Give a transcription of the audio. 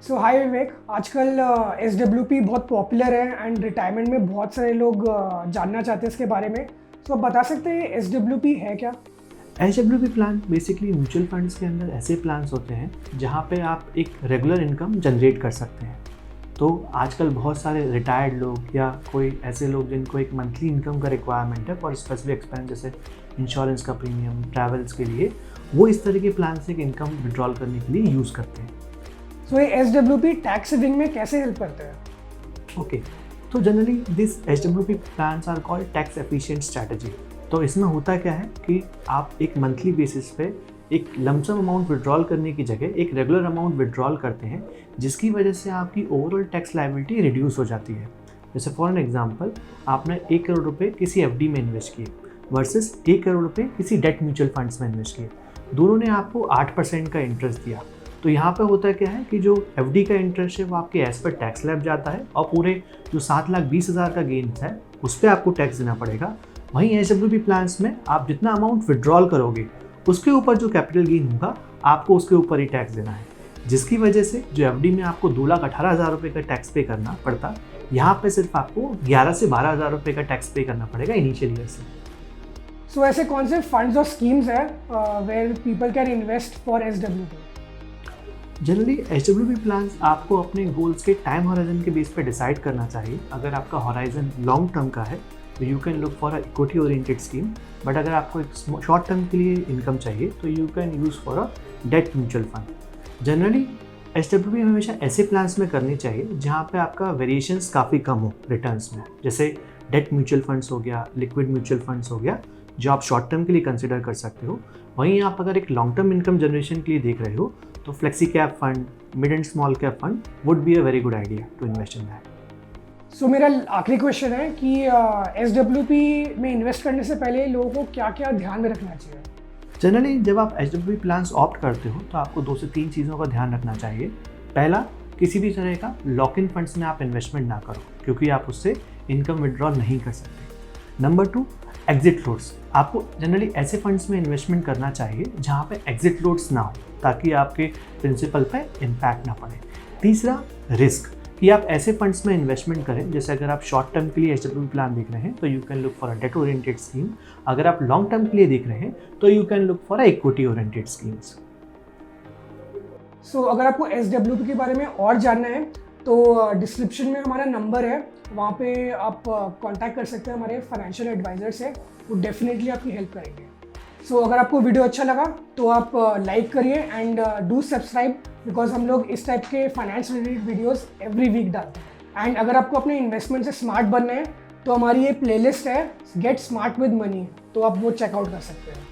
सो हाय विवेक, आजकल SWP बहुत popular है एंड रिटायरमेंट में बहुत सारे लोग जानना चाहते हैं इसके बारे में। तो आप बता सकते हैं SWP है क्या? SWP plan basically mutual funds के अंदर ऐसे प्लान्स होते हैं जहाँ पे आप एक रेगुलर इनकम जनरेट कर सकते हैं। तो आजकल बहुत सारे रिटायर्ड लोग या कोई ऐसे लोग जिनको एक मंथली इनकम का रिक्वायरमेंट है फॉर स्पेसिफिक एक्सपेंस जैसे इंश्योरेंस का प्रीमियम, ट्रैवल्स के लिए, वो इस तरह के प्लान से एक इनकम विड्रॉल करने के लिए यूज़ करते हैं। सो ये SWP टैक्स सेविंग में कैसे हेल्प करते हैं? ओके, तो generally this SWP plans are called tax efficient strategy. तो इसमें होता क्या है कि आप एक मंथली बेसिस पे एक लमसम अमाउंट विड्रॉल करने की जगह एक रेगुलर अमाउंट विड्रॉल करते हैं, जिसकी वजह से आपकी ओवरऑल टैक्स लायबिलिटी रिड्यूस हो जाती है। जैसे फॉर एन एग्जांपल, आपने 1 करोड़ रुपए किसी FD में इन्वेस्ट किए वर्सेस 1 करोड़ रुपए किसी डेट म्यूचुअल फंड्स में इन्वेस्ट किए। दोनों ने आपको 8% का इंटरेस्ट दिया। तो यहाँ पे होता क्या है कि जो FD का इंटरेस्ट है वो आपके एज पर टैक्स लैब जाता है और पूरे जो 7,20,000 का गेन है उस पर आपको टैक्स देना पड़ेगा। वहीं SWP प्लान्स में आप जितना अमाउंट विड्रॉल करोगे उसके ऊपर जो कैपिटल गेन होगा आपको उसके ऊपर ही टैक्स देना है, जिसकी वजह से जो FD में आपको 2,18,000 रुपये का टैक्स पे करना पड़ता, यहाँ पे सिर्फ आपको 11 से 12,000 रुपये का टैक्स पे करना पड़ेगा इनिशियल ईयर से। सो ऐसे कौन से फंड्स और स्कीम्स है where people can invest for SWP? Generally SWP plans आपको अपने गोल्स के टाइम हॉराइजन के बेस पे डिसाइड करना चाहिए। अगर आपका हॉराइजन लॉन्ग टर्म का है तो you can look for a equity oriented scheme, but अगर आपको एक शॉर्ट टर्म के लिए इनकम चाहिए तो you can use for a debt mutual fund. Generally SWP हमेशा ऐसे प्लान्स में करनी चाहिए जहाँ पे आपका वेरिएशंस काफ़ी कम हो रिटर्न्स में, जैसे डेट म्यूचुअल फंड्स हो गया, लिक्विड म्यूचुअल फंड्स हो गया, जो आप शॉर्ट टर्म के लिए कंसिडर कर सकते हो। वहीं आप अगर एक लॉन्ग टर्म इनकम जनरेशन के लिए देख रहे हो तो flexi cap fund, mid and small cap fund would be a very good idea to invest in that. So मेरा आखिरी क्वेश्चन है कि SWP में इन्वेस्ट करने से पहले लोगों को क्या क्या ध्यान में रखना चाहिए? जनरली जब आप SWP प्लान्स ऑप्ट करते हो तो आपको 2 से 3 चीज़ों का ध्यान रखना चाहिए। पहला, किसी भी तरह का लॉक इन फंड्स में आप इन्वेस्टमेंट ना करो क्योंकि आप उससे इनकम विड्रॉल नहीं कर सकते। Number 2, exit loads. आपको जनरली ऐसे फंड्स में इन्वेस्टमेंट करना चाहिए जहाँ पे एग्जिट लोड्स ना हो ताकि आपके प्रिंसिपल पे इम्पैक्ट ना पड़े। तीसरा, रिस्क, कि आप ऐसे फंड्स में इन्वेस्टमेंट करें, जैसे अगर आप शॉर्ट टर्म के लिए SWP प्लान देख रहे हैं तो you can look for a date oriented scheme. अगर आप लॉन्ग टर्म के लिए देख रहे हैं तो you can look for a equity oriented schemes. So अगर आपको SWP के बारे में और जानना है तो डिस्क्रिप्शन में हमारा नंबर है, वहाँ पे आप कांटेक्ट कर सकते हैं हमारे फाइनेंशियल एडवाइज़र से, वो डेफिनेटली आपकी हेल्प करेंगे। सो अगर आपको वीडियो अच्छा लगा तो आप लाइक करिए एंड डू सब्सक्राइब, बिकॉज हम लोग इस टाइप के finance related videos every week डालते हैं। एंड अगर आपको अपने इन्वेस्टमेंट से स्मार्ट बनना है तो हमारी ये प्लेलिस्ट है गेट स्मार्ट विद मनी, तो आप वो चेकआउट कर सकते हैं।